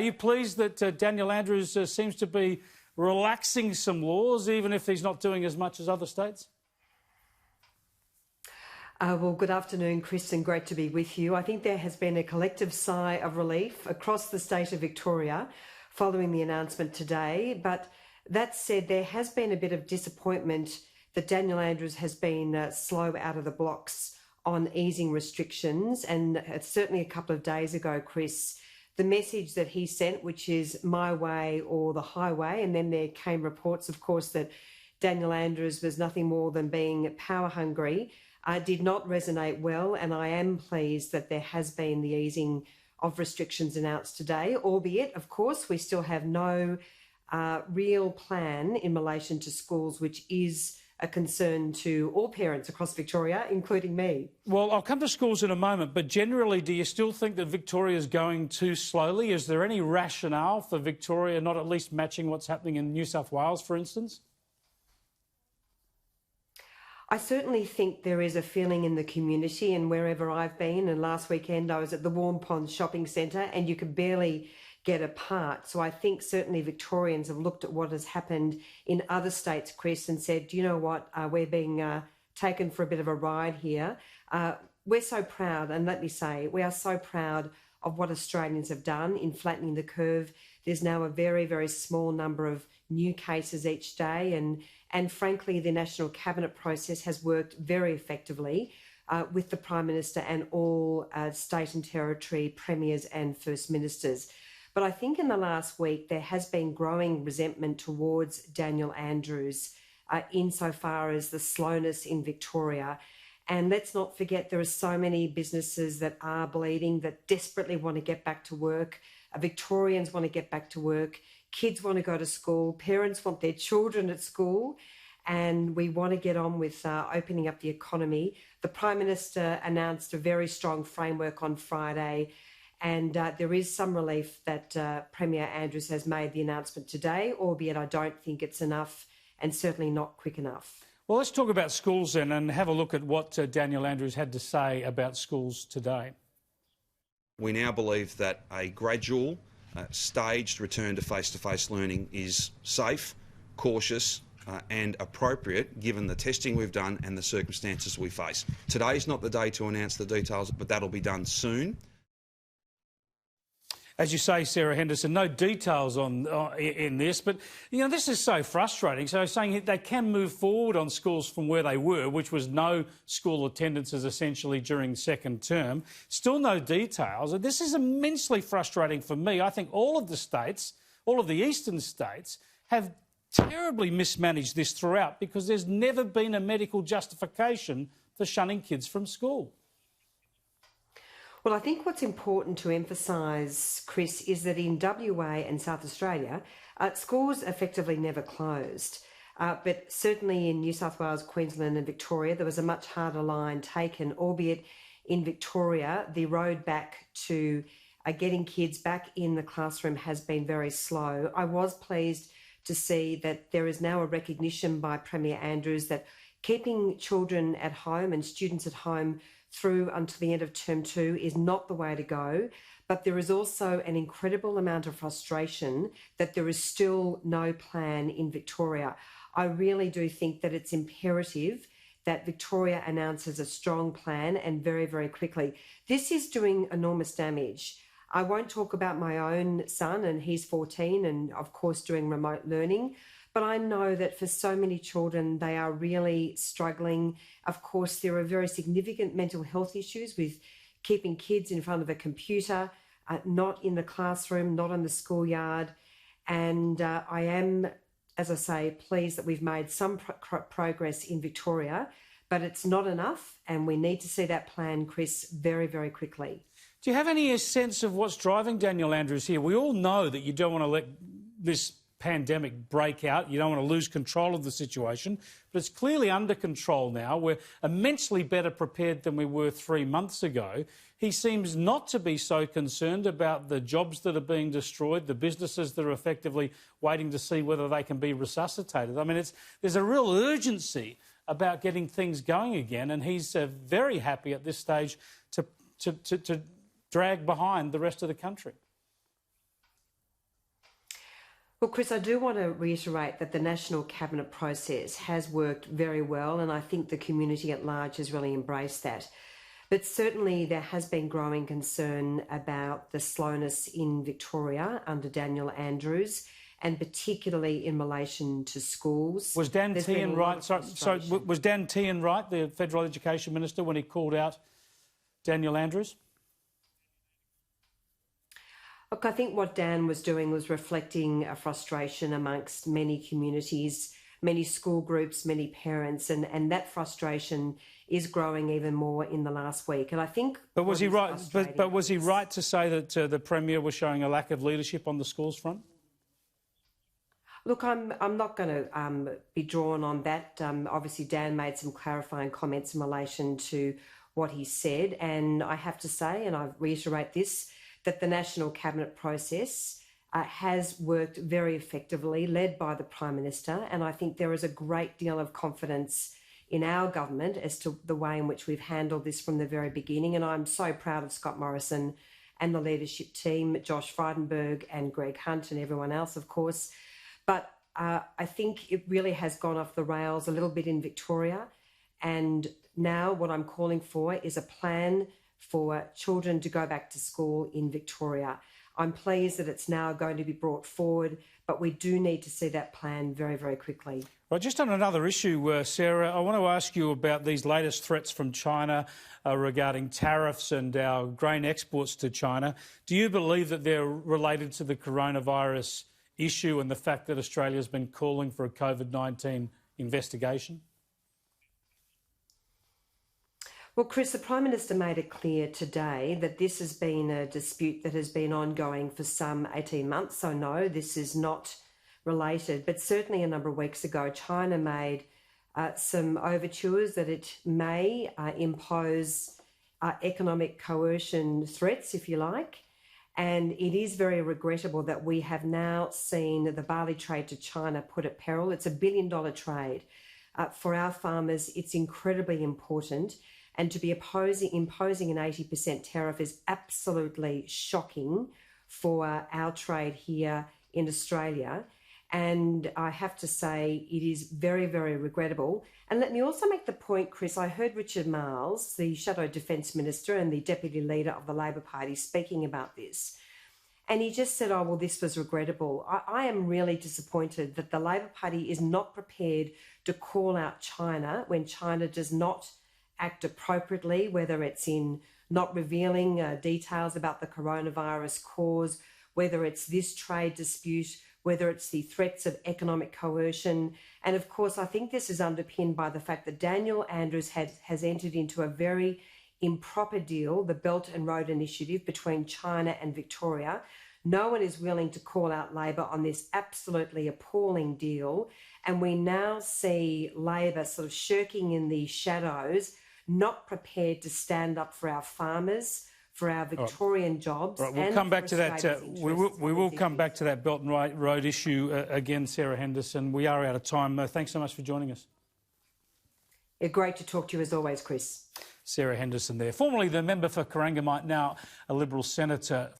Are you pleased that Daniel Andrews seems to be relaxing some laws, even if he's not doing as much as other states? Well, good afternoon, Chris, and great to be with you. I think there has been a collective sigh of relief across the state of Victoria following the announcement today. But that said, there has been a bit of disappointment that Daniel Andrews has been slow out of the blocks on easing restrictions. And certainly a couple of days ago, Chris, the message that he sent, which is my way or the highway, and then there came reports, of course, that Daniel Andrews was nothing more than being power hungry, did not resonate well. And I am pleased that there has been the easing of restrictions announced today, albeit, of course, we still have no real plan in relation to schools, which is a concern to all parents across Victoria, including me. Well, I'll come to schools in a moment, but generally, do you still think that Victoria is going too slowly? Is there any rationale for Victoria not at least matching what's happening in New South Wales, for instance? I certainly think there is a feeling in the community, and wherever I've been, and last weekend I was at the Warm Pond Shopping Centre and you could barely get apart. So I think certainly Victorians have looked at what has happened in other states, Chris, and said, do you know what, we're being taken for a bit of a ride here. We're so proud, and let me say, we are so proud of what Australians have done in flattening the curve. There's now a very, very small number of new cases each day, and frankly, the National Cabinet process has worked very effectively with the Prime Minister and all state and territory premiers and First Ministers. But I think in the last week, there has been growing resentment towards Daniel Andrews insofar as the slowness in Victoria. And let's not forget, there are so many businesses that are bleeding, that desperately want to get back to work. Victorians want to get back to work. Kids want to go to school. Parents want their children at school. And we want to get on with opening up the economy. The Prime Minister announced a very strong framework on Friday. And there is some relief that Premier Andrews has made the announcement today, albeit I don't think it's enough and certainly not quick enough. Well, let's talk about schools then and have a look at what Daniel Andrews had to say about schools today. We now believe that a gradual, staged return to face-to-face learning is safe, cautious and appropriate given the testing we've done and the circumstances we face. Today's not the day to announce the details, but that'll be done soon. As you say, Sarah Henderson, no details in this, but, you know, this is so frustrating. So saying they can move forward on schools from where they were, which was no school attendances essentially during second term, still no details. And this is immensely frustrating for me. I think all of the states, all of the eastern states, have terribly mismanaged this throughout because there's never been a medical justification for shunning kids from school. Well, I think what's important to emphasise, Chris, is that in WA and South Australia, schools effectively never closed. But certainly in New South Wales, Queensland and Victoria, there was a much harder line taken, albeit in Victoria, the road back to getting kids back in the classroom has been very slow. I was pleased to see that there is now a recognition by Premier Andrews that keeping children at home and students at home through until the end of term 2 is not the way to go. But there is also an incredible amount of frustration that there is still no plan in Victoria. I really do think that it's imperative that Victoria announces a strong plan and very, very quickly. This is doing enormous damage. I won't talk about my own son, and he's 14 and of course doing remote learning. But I know that for so many children, they are really struggling. Of course, there are very significant mental health issues with keeping kids in front of a computer, not in the classroom, not in the schoolyard. And I am, as I say, pleased that we've made some progress in Victoria, but it's not enough. And we need to see that plan, Chris, very, very quickly. Do you have any sense of what's driving Daniel Andrews here? We all know that you don't want to let this pandemic break out. You don't want to lose control of the situation, but it's clearly under control now. We're immensely better prepared than we were 3 months ago. He seems not to be so concerned about the jobs that are being destroyed, the businesses that are effectively waiting to see whether they can be resuscitated. I mean, there's a real urgency about getting things going again, and he's very happy at this stage to drag behind the rest of the country. Well, Chris, I do want to reiterate that the National Cabinet process has worked very well, and I think the community at large has really embraced that. But certainly there has been growing concern about the slowness in Victoria under Daniel Andrews, and particularly in relation to schools. Was Dan Tehan right? So was Dan Tehan right, the Federal Education Minister, when he called out Daniel Andrews? Look, I think what Dan was doing was reflecting a frustration amongst many communities, many school groups, many parents, and that frustration is growing even more in the last week. And I think... But was he right? But was he right to say that the Premier was showing a lack of leadership on the schools front? Look, I'm not going to be drawn on that. Obviously, Dan made some clarifying comments in relation to what he said. And I have to say, and I reiterate this, that the National Cabinet process has worked very effectively, led by the Prime Minister. And I think there is a great deal of confidence in our government as to the way in which we've handled this from the very beginning. And I'm so proud of Scott Morrison and the leadership team, Josh Frydenberg and Greg Hunt and everyone else, of course. But I think it really has gone off the rails a little bit in Victoria. And now what I'm calling for is a plan for children to go back to school in Victoria. I'm pleased that it's now going to be brought forward, but we do need to see that plan very, very quickly. Right, just on another issue, Sarah, I want to ask you about these latest threats from China regarding tariffs and our grain exports to China. Do you believe that they're related to the coronavirus issue and the fact that Australia's been calling for a COVID-19 investigation? Well, Chris, the Prime Minister made it clear today that this has been a dispute that has been ongoing for some 18 months. So no, this is not related. But certainly a number of weeks ago, China made some overtures that it may impose economic coercion threats, if you like. And it is very regrettable that we have now seen the barley trade to China put at peril. It's $1 billion trade. For our farmers, it's incredibly important. And to be imposing an 80% tariff is absolutely shocking for our trade here in Australia. And I have to say it is very, very regrettable. And let me also make the point, Chris, I heard Richard Marles, the Shadow Defence Minister and the Deputy Leader of the Labor Party, speaking about this. And he just said, oh, well, this was regrettable. I am really disappointed that the Labor Party is not prepared to call out China when China does not act appropriately, whether it's in not revealing details about the coronavirus cause, whether it's this trade dispute, whether it's the threats of economic coercion. And of course, I think this is underpinned by the fact that Daniel Andrews has entered into a very improper deal, the Belt and Road Initiative between China and Victoria. No one is willing to call out Labor on this absolutely appalling deal. And we now see Labor sort of shirking in the shadows, not prepared to stand up for our farmers, for our Victorian jobs. Right, we'll come back to that. We will come back to that Belt and Road issue again, Sarah Henderson. We are out of time. Thanks so much for joining us. Yeah, great to talk to you as always, Chris. Sarah Henderson there, formerly the member for Corangamite, now a Liberal senator